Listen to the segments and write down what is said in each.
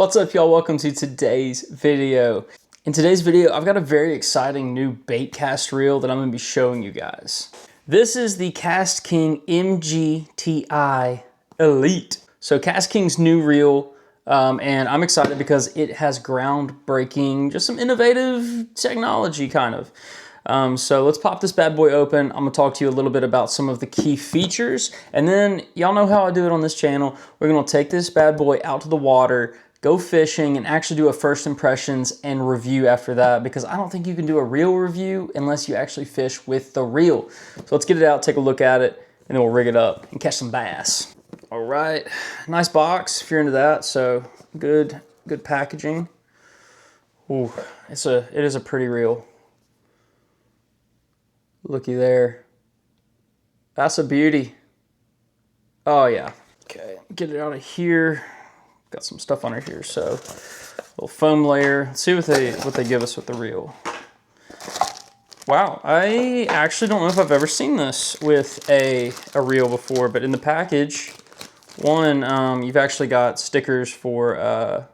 What's up, y'all? Welcome to today's video. In today's video, I've got a very exciting new bait cast reel that I'm going to be showing you guys. This is the KastKing Mg-Ti Elite. So KastKing's new reel, and I'm excited because it has groundbreaking, just some innovative technology kind of. So let's pop this bad boy open. I'm gonna talk to you a little bit about some of the key features, and then y'all know how I do it on this channel. We're gonna take this bad boy out to the water, go fishing, and actually do a first impressions and review after that, because I don't think you can do a reel review unless you actually fish with the reel. So let's get it out, take a look at it, and then we'll rig it up and catch some bass. All right, nice box if you're into that. So good packaging. Ooh, it is a pretty reel. Looky there. That's a beauty. Oh yeah. Okay, get it out of here. Got some stuff under here, so little foam layer. Let's see what they give us with the reel. Wow, I actually don't know if I've ever seen this with a reel before, but in the package, you've actually got stickers for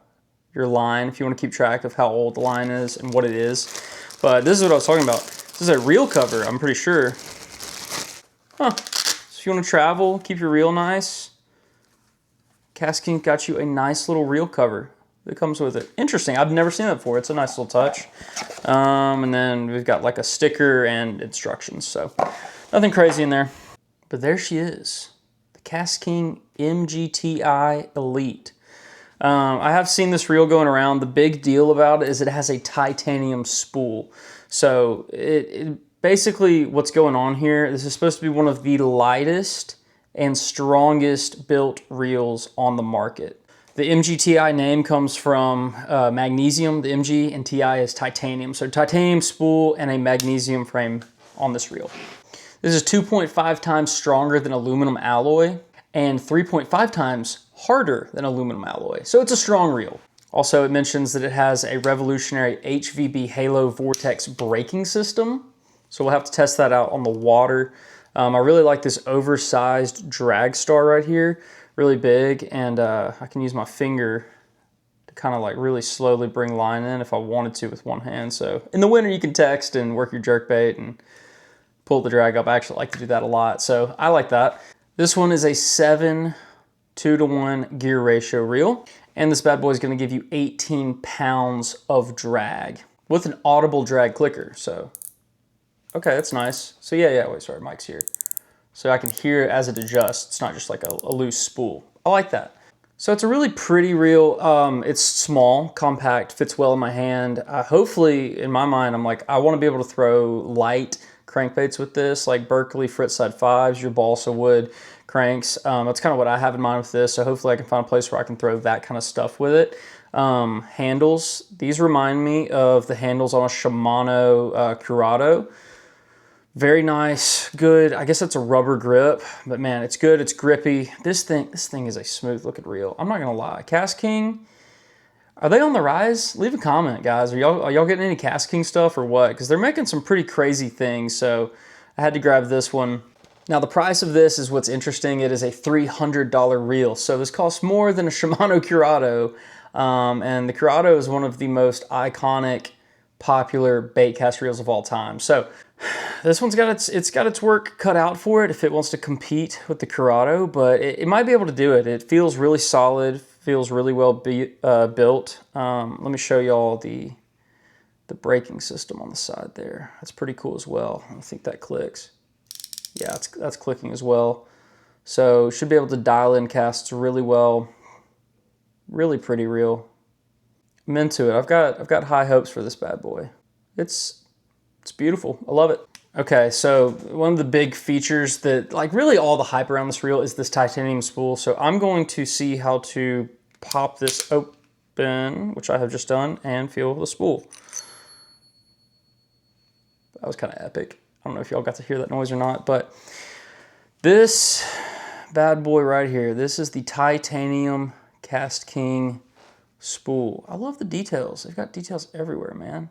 your line if you want to keep track of how old the line is and what it is. But this is what I was talking about. This is a reel cover, I'm pretty sure. Huh. So if you want to travel, keep your reel nice, KastKing got you a nice little reel cover that comes with it. Interesting, I've never seen that before. It's a nice little touch. And then we've got like a sticker and instructions, so nothing crazy in there. But there she is, the KastKing Mg-Ti Elite. I have seen this reel going around. The big deal about it is it has a titanium spool. So it basically what's going on here, this is supposed to be one of the lightest and strongest built reels on the market. The Mg-Ti name comes from magnesium, the Mg, and Ti is titanium. So titanium spool and a magnesium frame on this reel. This is 2.5 times stronger than aluminum alloy and 3.5 times harder than aluminum alloy. So it's a strong reel. Also, it mentions that it has a revolutionary HVB Halo Vortex braking system. So we'll have to test that out on the water. I really like this oversized drag star right here, really big, and I can use my finger to kind of like really slowly bring line in if I wanted to with one hand. So in the winter, you can text and work your jerkbait and pull the drag up. I actually like to do that a lot, so I like that. This one is a 7:2-to-1 gear ratio reel, and this bad boy is going to give you 18 pounds of drag with an audible drag clicker. So okay, that's nice. So yeah, wait, sorry, mic's here. So I can hear it as it adjusts. It's not just like a loose spool. I like that. So it's a really pretty reel. It's small, compact, fits well in my hand. Hopefully, in my mind, I'm like, I want to be able to throw light crankbaits with this, like Berkley Frittside 5s, your balsa wood cranks. That's kind of what I have in mind with this. So hopefully I can find a place where I can throw that kind of stuff with it. Handles, these remind me of the handles on a Shimano Curado. Very nice, good. I guess that's a rubber grip, but man, it's good, it's grippy. This thing is a smooth looking reel. I'm not gonna lie. KastKing, are they on the rise? Leave a comment, guys. Are y'all getting any KastKing stuff or what? Because they're making some pretty crazy things, so I had to grab this one. Now the price of this is what's interesting. It is a $300 reel, so this costs more than a Shimano Curado, and the Curado is one of the most iconic, popular bait cast reels of all time. So this one's got its work cut out for it if it wants to compete with the Curado, but it might be able to do it. It feels really solid, feels really well built. Let me show y'all the braking system on the side there. That's pretty cool as well. I think that clicks. Yeah, that's clicking as well. So should be able to dial in casts really well. Really pretty reel. I'm into it. I've got high hopes for this bad boy. It's beautiful. I love it. Okay, so one of the big features that, like really all the hype around this reel is this titanium spool. So I'm going to see how to pop this open, which I have just done, and feel the spool. That was kind of epic. I don't know if y'all got to hear that noise or not, but this bad boy right here, this is the titanium KastKing spool. I love the details. They've got details everywhere, man.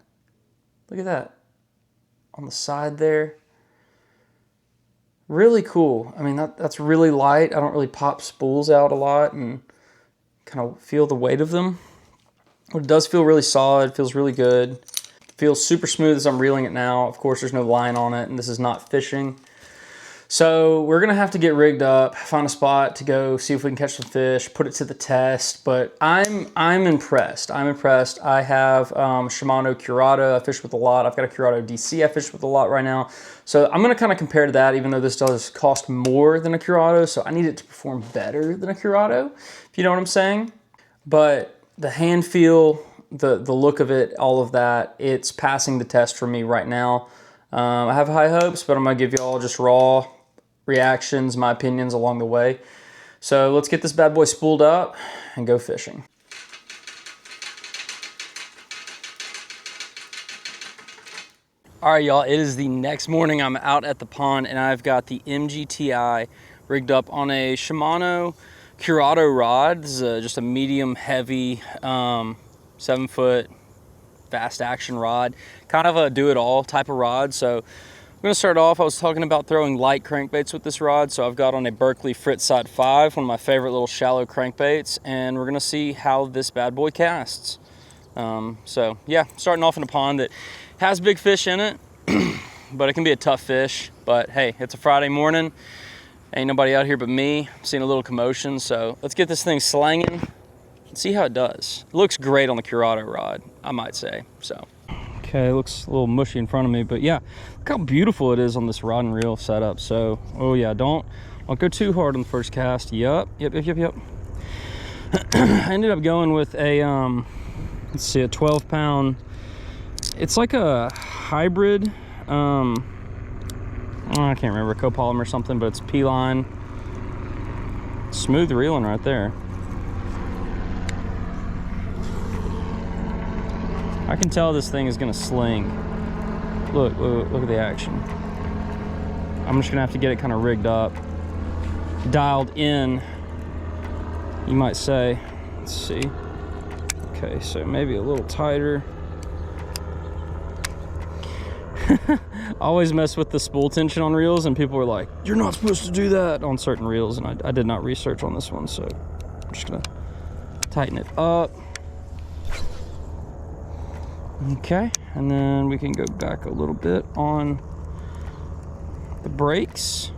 Look at that. On the side there. Really cool. I mean, that's really light. I don't really pop spools out a lot and kind of feel the weight of them. But it does feel really solid, feels really good. Feels super smooth as I'm reeling it now. Of course, there's no line on it, and this is not fishing. So we're gonna have to get rigged up, find a spot to go see if we can catch some fish, put it to the test. But I'm impressed. I'm impressed. I have Shimano Curado I fish with a lot. I've got a Curado DC I fish with a lot right now. So I'm gonna kind of compare to that, even though this does cost more than a Curado. So I need it to perform better than a Curado, if you know what I'm saying. But the hand feel, the look of it, all of that, it's passing the test for me right now. I have high hopes, but I'm gonna give you all just raw reactions, my opinions along the way. So let's get this bad boy spooled up and go fishing. All right, y'all, it is the next morning. I'm out at the pond and I've got the Mg-Ti rigged up on a Shimano Curado rod. This is just a medium heavy 7-foot fast action rod, kind of a do-it-all type of rod. So I'm gonna start off, I was talking about throwing light crankbaits with this rod. So I've got on a Berkley Fritzside 5, one of my favorite little shallow crankbaits, and we're gonna see how this bad boy casts. So yeah, starting off in a pond that has big fish in it, but it can be a tough fish. But hey, it's a Friday morning. Ain't nobody out here but me. I'm seeing a little commotion, so let's get this thing slanging and see how it does. It looks great on the Curado rod, I might say, so. Okay, it looks a little mushy in front of me, but yeah, look how beautiful it is on this rod and reel setup. So, oh yeah, don't go too hard on the first cast. Yep. I ended up going with a, let's see, a 12-pound. It's like a hybrid, I can't remember, copolymer or something, but it's P-line. Smooth reeling right there. I can tell this thing is gonna sling. Look at the action. I'm just gonna have to get it kind of rigged up, dialed in, you might say. Let's see. Okay, so maybe a little tighter. I always mess with the spool tension on reels, and people are like, you're not supposed to do that on certain reels, and I did not research on this one, so I'm just gonna tighten it up. Okay, and then we can go back a little bit on the brakes.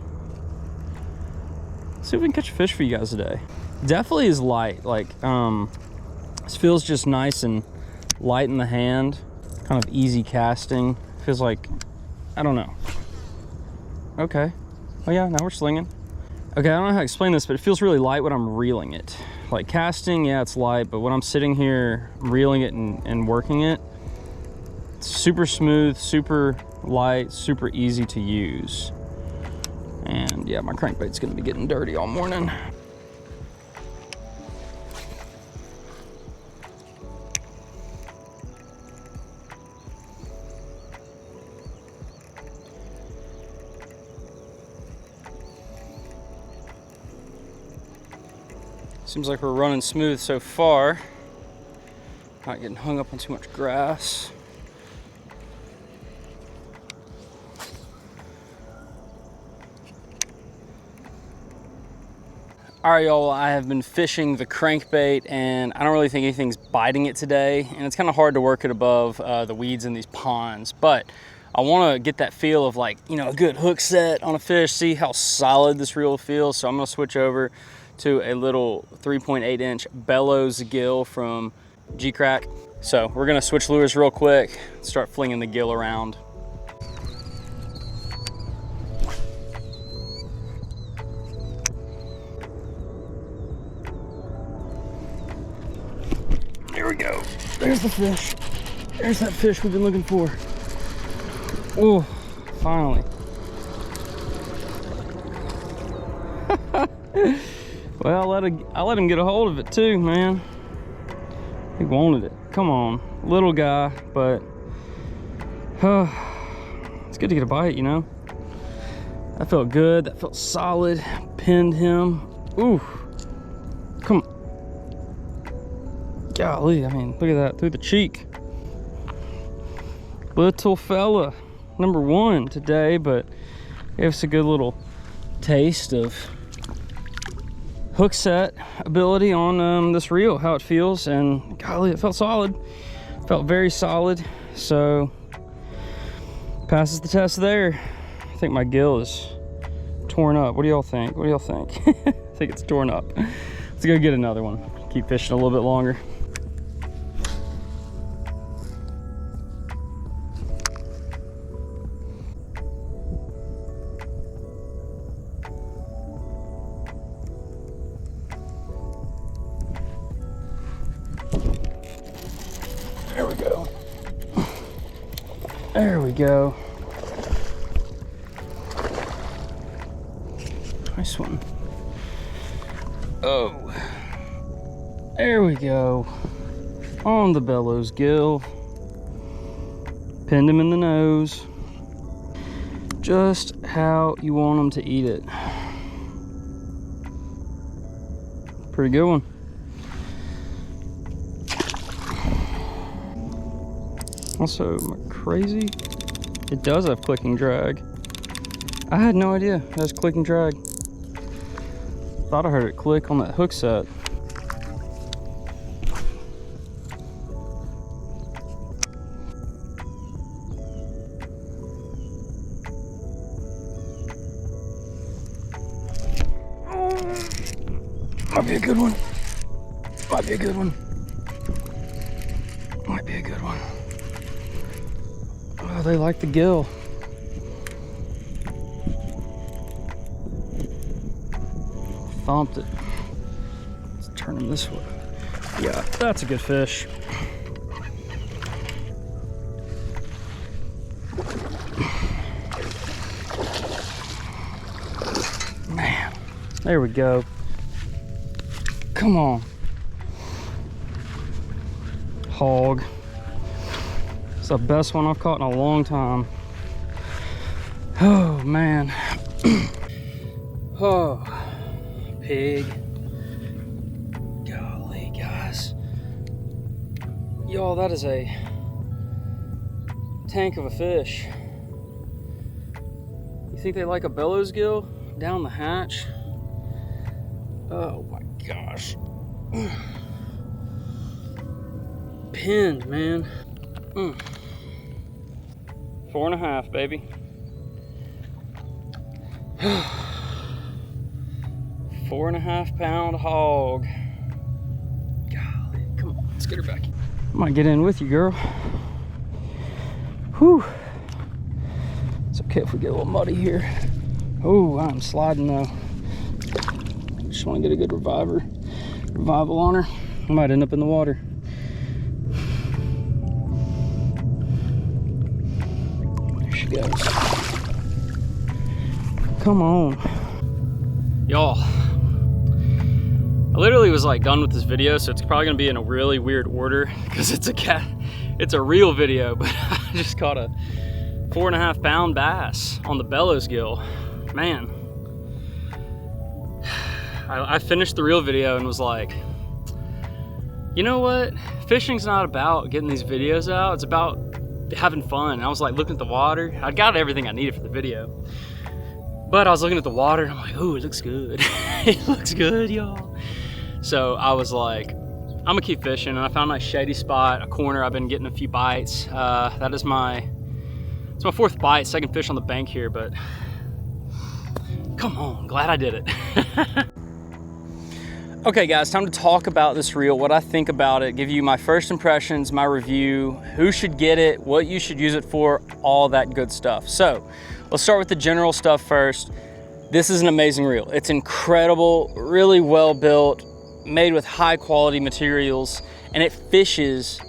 See if we can catch a fish for you guys today. Definitely is light, like this feels just nice and light in the hand, kind of easy casting. Feels like, I don't know. Okay, oh yeah, now we're slinging. Okay, I don't know how to explain this, but it feels really light when I'm reeling it. Like casting, yeah, it's light, but when I'm sitting here reeling it and working it, super smooth, super light, super easy to use. And yeah, my crankbait's gonna be getting dirty all morning. Seems like we're running smooth so far. Not getting hung up on too much grass. All right, y'all, I have been fishing the crankbait and I don't really think anything's biting it today. And it's kind of hard to work it above the weeds in these ponds, but I want to get that feel of, like, you know, a good hook set on a fish, see how solid this reel feels. So I'm gonna switch over to a little 3.8-inch bellows gill from G-Crack. So we're gonna switch lures real quick, start flinging the gill around. There we go. There's the fish. There's that fish we've been looking for. Oh, finally. Well, I let him get a hold of it too, man. He wanted it. Come on, little guy, but it's good to get a bite, you know? That felt good, that felt solid. Pinned him. Ooh, come on. Golly, I mean, look at that, through the cheek. Little fella, number one today, but gave us a good little taste of hook set ability on this reel, how it feels, and golly, it felt solid. Felt very solid, so passes the test there. I think my gill is torn up. What do y'all think? What do y'all think? I think it's torn up. Let's go get another one. Keep fishing a little bit longer. There we go. There we go. Nice one. Oh, there we go. On the bellows gill. Pinned him in the nose. Just how you want them to eat it. Pretty good one. Also, am I crazy? It does have clicking drag. I had no idea it has clicking drag. Thought I heard it click on that hook set. Might be a good one. Might be a good one. Might be a good one. Oh, they like the gill. Thumped it. Let's turn him this way. Yeah, that's a good fish. Man, there we go. Come on. Hog. It's the best one I've caught in a long time. Oh, man. Oh. Pig. Golly, guys. Y'all, that is a tank of a fish. You think they like a bellows gill down the hatch? Oh my gosh. Pinned, man. 4.5, baby. 4.5 pound hog. Golly, come on, let's get her back. I might get in with you, girl. Whew. It's okay if we get a little muddy here. Oh, I'm sliding though. Just want to get a good revival on her. I might end up in the water. There she goes. Come on. Y'all. I literally was like done with this video, so it's probably gonna be in a really weird order because it's a real video, but I just caught a 4.5 pound bass on the bellows gill. Man, I finished the reel video and was like, you know what? Fishing's not about getting these videos out, it's about having fun. And I was like looking at the water. I got everything I needed for the video, but I was looking at the water and I'm like, oh, it looks good. It looks good, y'all. So I was like, I'm gonna keep fishing, and I found a nice shady spot, a corner. I've been getting a few bites. It's my 4th bite, second fish on the bank here, but come on, glad I did it. Okay guys, time to talk about this reel, what I think about it, give you my first impressions, my review, who should get it, what you should use it for, all that good stuff. So let's start with the general stuff first. This is an amazing reel. It's incredible, really well built, made with high quality materials, and it fishes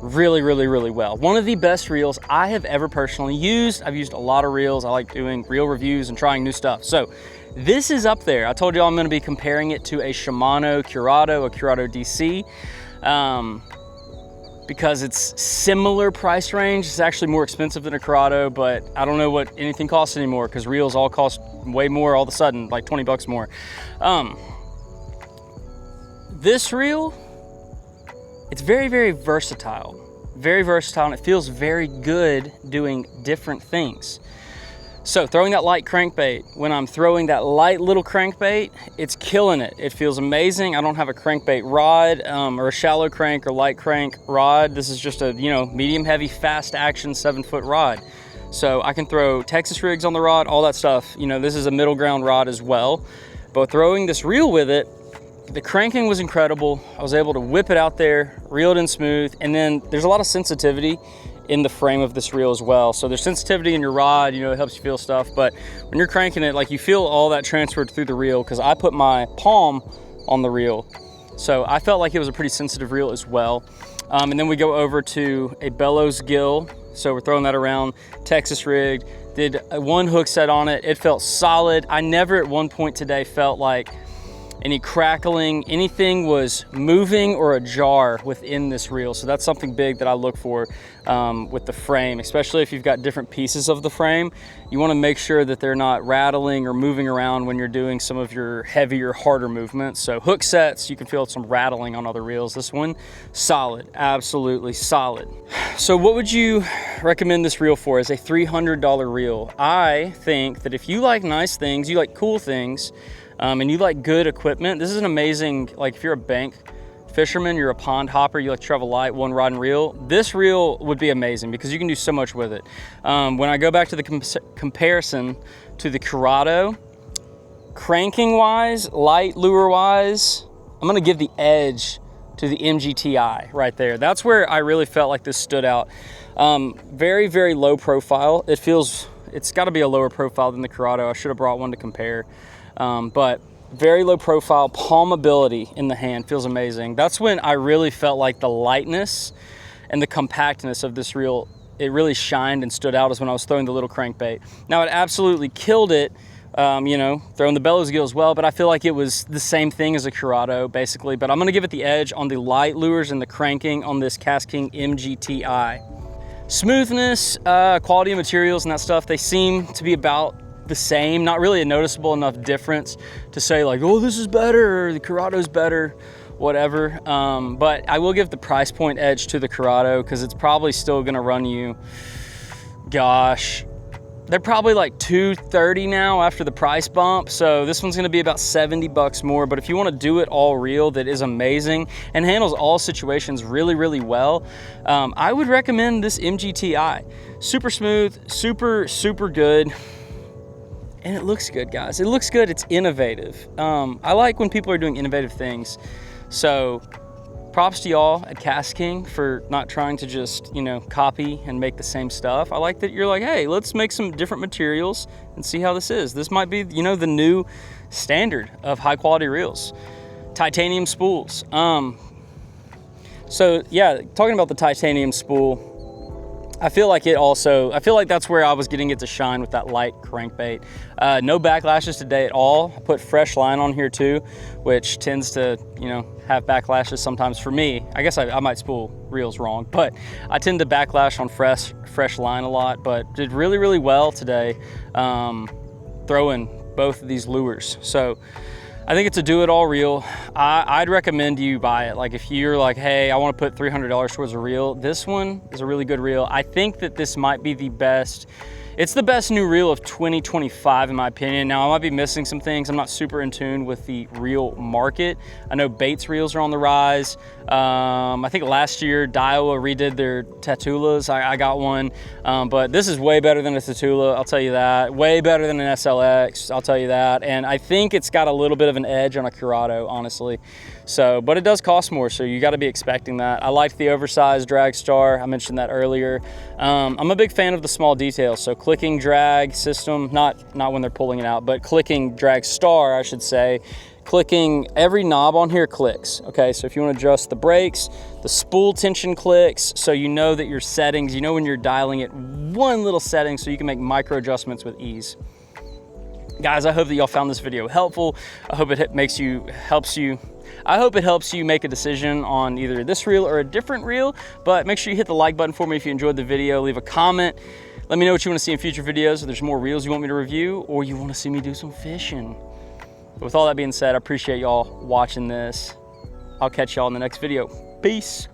really, really, really well. One of the best reels I have ever personally used. I've used a lot of reels. I like doing reel reviews and trying new stuff. So this is up there. I told you I'm gonna be comparing it to a Shimano Curado, a Curado DC, because it's similar price range. It's actually more expensive than a Curado, but I don't know what anything costs anymore because reels all cost way more all of a sudden, like 20 bucks more. This reel, it's very, very versatile, and it feels very good doing different things. So throwing that light crankbait, when I'm throwing that light little crankbait, it's killing it. It feels amazing. I don't have a crankbait rod or a shallow crank or light crank rod. This is just a, you know, medium heavy, fast action 7-foot rod. So I can throw Texas rigs on the rod, all that stuff. You know, this is a middle ground rod as well. But throwing this reel with it, the cranking was incredible. I was able to whip it out there, reel it in smooth, and then there's a lot of sensitivity in the frame of this reel as well. So there's sensitivity in your rod, you know, it helps you feel stuff, but when you're cranking it, like, you feel all that transferred through the reel, because I put my palm on the reel. So I felt like it was a pretty sensitive reel as well. And then we go over to a bellows gill. So we're throwing that around, Texas rigged, did one hook set on it. It felt solid. I never at one point today felt like any crackling, anything was moving or ajar within this reel. So that's something big that I look for with the frame, especially if you've got different pieces of the frame. You wanna make sure that they're not rattling or moving around when you're doing some of your heavier, harder movements. So hook sets, you can feel some rattling on other reels. This one, solid, absolutely solid. So what would you recommend this reel for as a $300 reel? I think that if you like nice things, you like cool things, and you like good equipment, this is an amazing, like if you're a bank fisherman, you're a pond hopper, you like to travel light, one rod and reel, this reel would be amazing because you can do so much with it. When I go back to the comparison to the Curado, cranking wise, light lure wise, I'm gonna give the edge to the Mg-Ti right there. That's where I really felt like this stood out. Very, very low profile. It's gotta be a lower profile than the Curado. I should have brought one to compare. But very low profile, palmability in the hand, feels amazing. That's when I really felt like the lightness and the compactness of this reel, it really shined and stood out, as when I was throwing the little crankbait. Now it absolutely killed it, you know, throwing the bellows gill as well, but I feel like it was the same thing as a Curado basically, but I'm gonna give it the edge on the light lures and the cranking on this KastKing Mg-Ti. Smoothness, quality of materials and that stuff, they seem to be about the same, not really a noticeable enough difference to say like, oh, this is better, or the Curado's better, whatever. But I will give the price point edge to the Curado, because it's probably still gonna run you, gosh, they're probably like $230 now after the price bump. So this one's gonna be about 70 bucks more. But if you wanna do it all reel that is amazing and handles all situations really, really well, I would recommend this Mg-Ti. Super smooth, super, super good. And it looks good, guys. It looks good, it's innovative. I like when people are doing innovative things. So props to y'all at KastKing for not trying to just, you know, copy and make the same stuff. I like that you're like, hey, let's make some different materials and see how this is. This might be, you know, the new standard of high quality reels. Titanium spools. So yeah, talking about the titanium spool, I feel like that's where I was getting it to shine with that light crankbait. No backlashes today at all. I put fresh line on here too, which tends to, you know, have backlashes sometimes for me. I guess I might spool reels wrong, but I tend to backlash on fresh line a lot, but did really, really well today throwing both of these lures. So I think it's a do-it-all reel. I'd recommend you buy it. Like if you're like, hey, I want to put $300 towards a reel, this one is a really good reel. I think that this might be the best. It's the best new reel of 2025 in my opinion. Now I might be missing some things. I'm not super in tune with the reel market. I know Bates reels are on the rise. I think last year Daiwa redid their Tatulas. I got one, but this is way better than a Tatula, I'll tell you that. Way better than an SLX, I'll tell you that. And I think it's got a little bit of an edge on a Curado, honestly. So, but it does cost more, so you gotta be expecting that. I liked the oversized drag star, I mentioned that earlier. I'm a big fan of the small details, so clicking drag system, not when they're pulling it out, but clicking drag star, I should say. Clicking, every knob on here clicks, okay? So if you wanna adjust the brakes, the spool tension clicks, so you know that your settings, you know when you're dialing it, one little setting so you can make micro adjustments with ease. Guys, I hope that y'all found this video helpful. I hope it helps you make a decision on either this reel or a different reel, but make sure you hit the like button for me if you enjoyed the video. Leave a comment. Let me know what you want to see in future videos. If there's more reels you want me to review, or you want to see me do some fishing. But with all that being said, I appreciate y'all watching this. I'll catch y'all in the next video. Peace.